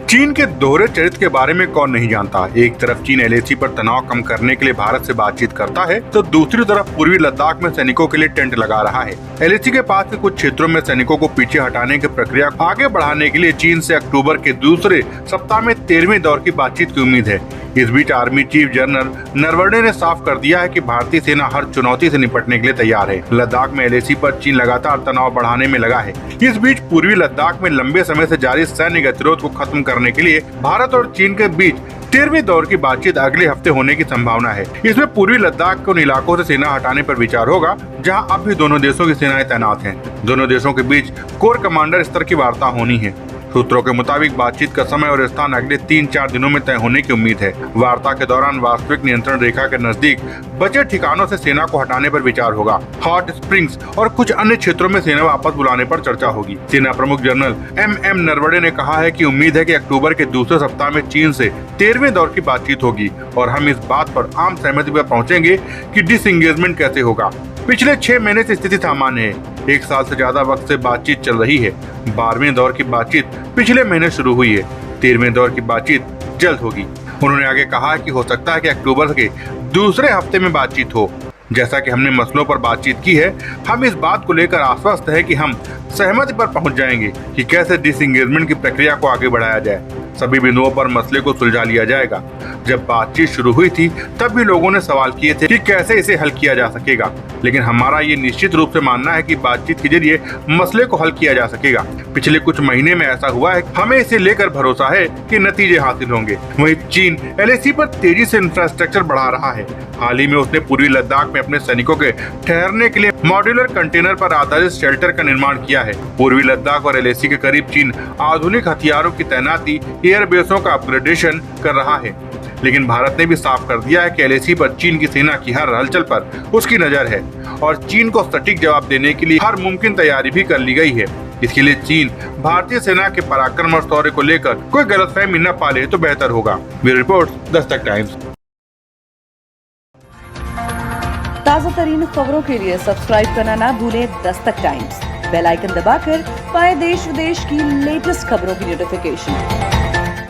चीन के दोहरे चरित्र के बारे में कौन नहीं जानता। एक तरफ चीन एलएसी पर तनाव कम करने के लिए भारत से बातचीत करता है, तो दूसरी तरफ पूर्वी लद्दाख में सैनिकों के लिए टेंट लगा रहा है। एलएसी के पास के कुछ क्षेत्रों में सैनिकों को पीछे हटाने की प्रक्रिया आगे बढ़ाने के लिए चीन से अक्टूबर के दूसरे सप्ताह में 13वें दौर की बातचीत की उम्मीद है। इस बीच आर्मी चीफ जनरल नरवणे ने साफ कर दिया है कि भारतीय सेना हर चुनौती से निपटने के लिए तैयार है। लद्दाख में एलएसी पर चीन लगातार तनाव बढ़ाने में लगा है। इस बीच पूर्वी लद्दाख में लंबे समय से जारी सैन्य गतिरोध को खत्म करने के लिए भारत और चीन के बीच 13वें दौर की बातचीत अगले हफ्ते होने की संभावना है। इसमें पूर्वी लद्दाख के उन इलाकों से सेना हटाने पर विचार होगा जहां अब भी दोनों देशों की सेनाएं तैनात हैं। दोनों देशों के बीच कोर कमांडर स्तर की वार्ता होनी है। सूत्रों के मुताबिक बातचीत का समय और स्थान अगले 3-4 दिनों में तय होने की उम्मीद है। वार्ता के दौरान वास्तविक नियंत्रण रेखा के नजदीक बचे ठिकानों से सेना को हटाने पर विचार होगा। हॉट स्प्रिंग्स और कुछ अन्य क्षेत्रों में सेना वापस बुलाने पर चर्चा होगी। सेना प्रमुख जनरल एम नरवणे ने कहा है कि उम्मीद है कि अक्टूबर के दूसरे सप्ताह में चीन से 13वें दौर की बातचीत होगी और हम इस बात पर आम सहमति पर पहुंचेंगे कि डिसएंगेजमेंट कैसे होगा। पिछले 6 महीने से स्थिति सामान्य है। 1 साल से ज्यादा वक्त से बातचीत चल रही है। 12वें दौर की बातचीत पिछले महीने शुरू हुई है। 13वें दौर की बातचीत जल्द होगी। उन्होंने आगे कहा कि हो सकता है कि अक्टूबर के दूसरे हफ्ते में बातचीत हो। जैसा कि हमने मसलों पर बातचीत की है, हम इस बात को लेकर आश्वस्त है कि हम सहमति पर पहुंच जाएंगे कि कैसे डिसएंगेजमेंट की प्रक्रिया को आगे बढ़ाया जाए। सभी बिंदुओं पर मसले को सुलझा लिया जाएगा। जब बातचीत शुरू हुई थी तब भी लोगों ने सवाल किए थे कि कैसे इसे हल किया जा सकेगा, लेकिन हमारा ये निश्चित रूप से मानना है कि बातचीत के जरिए मसले को हल किया जा सकेगा। पिछले कुछ महीने में ऐसा हुआ है। हमें इसे लेकर भरोसा है कि नतीजे हासिल होंगे। वहीं चीन एलएसी पर तेजी से इंफ्रास्ट्रक्चर बढ़ा रहा है। हाल ही में उसने पूर्वी लद्दाख में अपने सैनिकों के ठहरने के लिए मॉड्यूलर कंटेनर पर आधारित शेल्टर का निर्माण किया है। पूर्वी लद्दाख और एलएसी के करीब चीन आधुनिक हथियारों की तैनाती, एयरबेसों का अपग्रेडेशन कर रहा है। लेकिन भारत ने भी साफ कर दिया है कि एलएसी पर चीन की सेना की हर हलचल पर उसकी नजर है और चीन को सटीक जवाब देने के लिए हर मुमकिन तैयारी भी कर ली गई है। इसके लिए चीन भारतीय सेना के पराक्रम और शौर्य को लेकर कोई गलतफहमी न पाले तो बेहतर होगा। Bureau report, Dastak times. ताज़ा तरीन खबरों के लिए सब्सक्राइब करना ना भूलें दस्तक टाइम्स। बेल आइकन दबाकर पाएं देश विदेश की लेटेस्ट खबरों की नोटिफिकेशन।